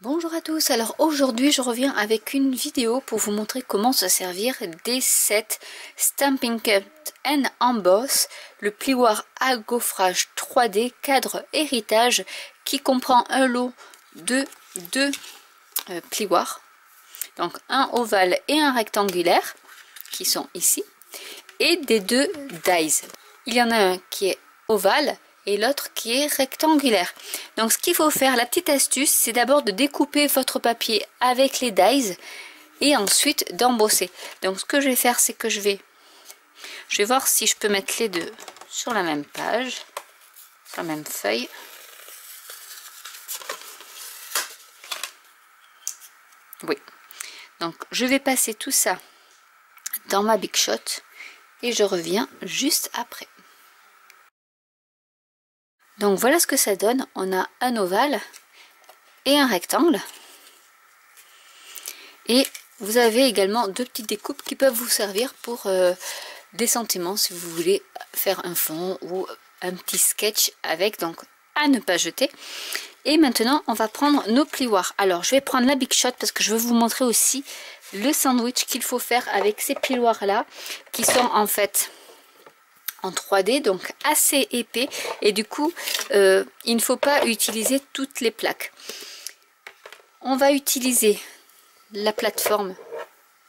Bonjour à tous, alors aujourd'hui je reviens avec une vidéo pour vous montrer comment se servir des sets Stampin' Cut and Emboss, le plioir à gaufrage 3D cadre héritage qui comprend un lot de deux plioirs, donc un ovale et un rectangulaire qui sont ici, et des deux dies. Il y en a un qui est ovale et l'autre qui est rectangulaire. Donc ce qu'il faut faire, la petite astuce, c'est d'abord de découper votre papier avec les dies et ensuite d'embosser. Donc ce que je vais faire, c'est que je vais voir si je peux mettre les deux sur la même page, sur la même feuille. Oui. Donc je vais passer tout ça dans ma Big Shot et je reviens juste après. Donc voilà ce que ça donne. On a un ovale et un rectangle. Et vous avez également deux petites découpes qui peuvent vous servir pour des sentiments si vous voulez faire un fond ou un petit sketch avec, donc à ne pas jeter. Et maintenant on va prendre nos plioirs. Alors je vais prendre la Big Shot parce que je veux vous montrer aussi le sandwich qu'il faut faire avec ces plioirs là qui sont en fait en 3D, donc assez épais, et du coup il ne faut pas utiliser toutes les plaques. On va utiliser la plateforme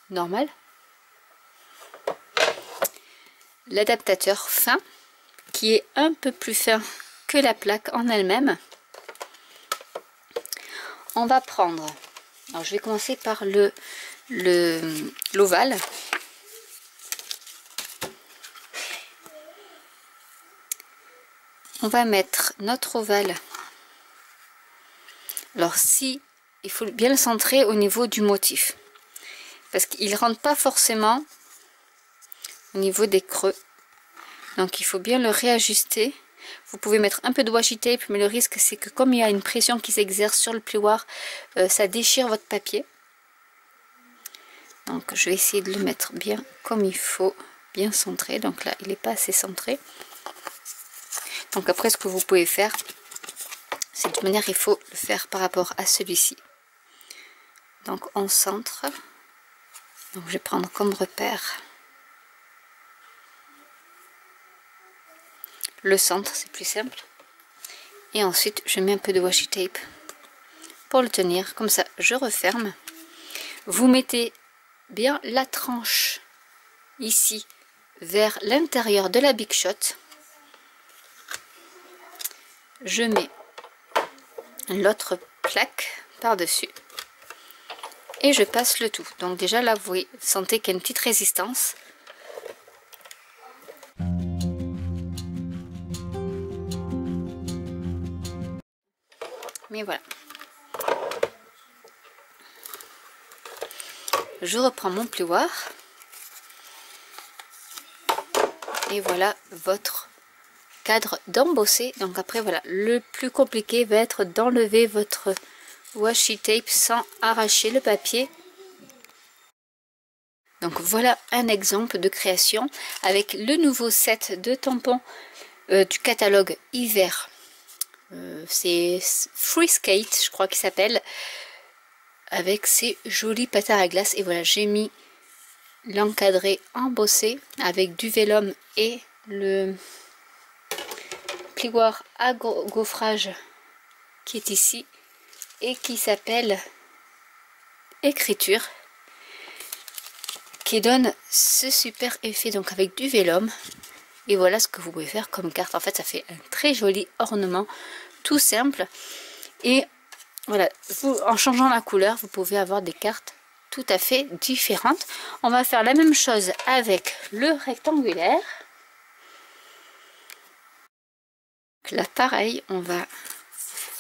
normale, l'adaptateur fin qui est un peu plus fin que la plaque en elle-même. On va prendre, alors je vais commencer par l'ovale. On va mettre notre ovale. Alors si il faut bien le centrer au niveau du motif, parce qu'il ne rentre pas forcément au niveau des creux, donc il faut bien le réajuster. Vous pouvez mettre un peu de washi tape, mais le risque c'est que comme il y a une pression qui s'exerce sur le plioir, ça déchire votre papier. Donc je vais essayer de le mettre bien comme il faut, bien centré. Donc là il n'est pas assez centré. Donc après ce que vous pouvez faire, c'est de toute manière il faut le faire par rapport à celui-ci. Donc on centre. Donc je vais prendre comme repère le centre, c'est plus simple. Et ensuite je mets un peu de washi tape pour le tenir. Comme ça je referme. Vous mettez bien la tranche ici vers l'intérieur de la Big Shot. Je mets l'autre plaque par-dessus et je passe le tout. Donc déjà là vous sentez qu'il y a une petite résistance. Mais voilà. Je reprends mon plioir. Et voilà votre cadre d'embosser. Donc après voilà, le plus compliqué va être d'enlever votre washi tape sans arracher le papier. Donc voilà un exemple de création avec le nouveau set de tampons du catalogue hiver. C'est Free Skate, je crois qu'il s'appelle, avec ces jolis patins à glace. Et voilà, j'ai mis l'encadré embossé avec du vélum et le plioir à gaufrage qui est ici et qui s'appelle écriture, qui donne ce super effet donc avec du vélum. Et voilà ce que vous pouvez faire comme carte. En fait ça fait un très joli ornement tout simple. Et voilà, en changeant la couleur vous pouvez avoir des cartes tout à fait différentes. On va faire la même chose avec le rectangulaire. Là pareil, on va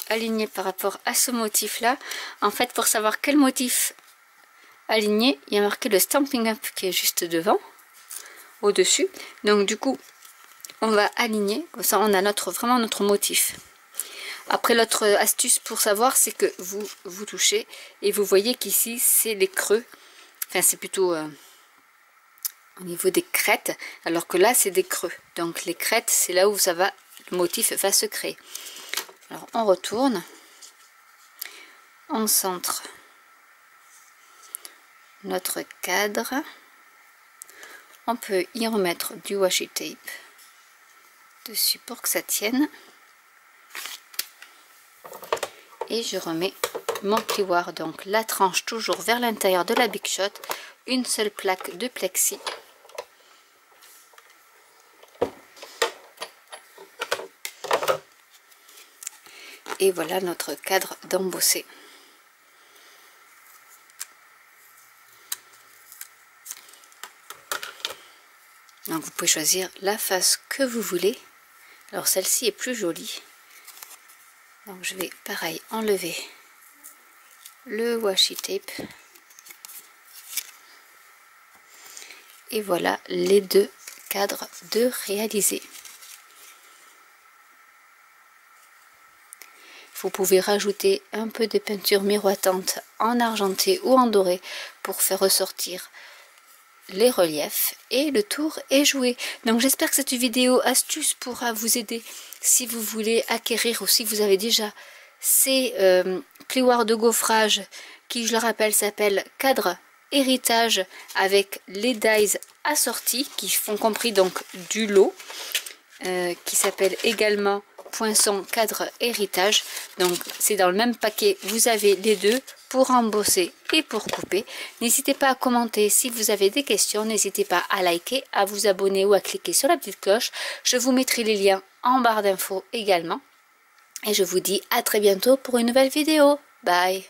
aligner par rapport à ce motif là. En fait pour savoir quel motif aligner, il y a marqué le Stampin' Up qui est juste devant, au dessus. Donc du coup on va aligner, comme ça on a vraiment notre motif. Après l'autre astuce pour savoir, c'est que vous touchez et vous voyez qu'ici c'est les creux, enfin c'est plutôt au niveau des crêtes, alors que là c'est des creux. Donc les crêtes c'est là où ça va, le motif va se créer. Alors on retourne, on centre notre cadre. On peut y remettre du washi tape dessus pour que ça tienne. Et je remets mon plioir, donc la tranche toujours vers l'intérieur de la Big Shot, une seule plaque de plexi. Et voilà notre cadre d'embossé. Donc vous pouvez choisir la face que vous voulez. Alors celle-ci est plus jolie. Donc je vais pareil enlever le washi tape. Et voilà les deux cadres de réaliser. Vous pouvez rajouter un peu de peinture miroitante en argenté ou en doré pour faire ressortir les reliefs, et le tour est joué. Donc j'espère que cette vidéo astuce pourra vous aider si vous voulez acquérir ou si vous avez déjà ces plioirs de gaufrage qui, je le rappelle, s'appellent cadre héritage avec les dies assortis qui font compris donc du lot qui s'appelle également Poinçon cadre héritage. Donc c'est dans le même paquet, vous avez les deux pour embosser et pour couper. N'hésitez pas à commenter si vous avez des questions, n'hésitez pas à liker, à vous abonner ou à cliquer sur la petite cloche. Je vous mettrai les liens en barre d'infos également. Et je vous dis à très bientôt pour une nouvelle vidéo. Bye!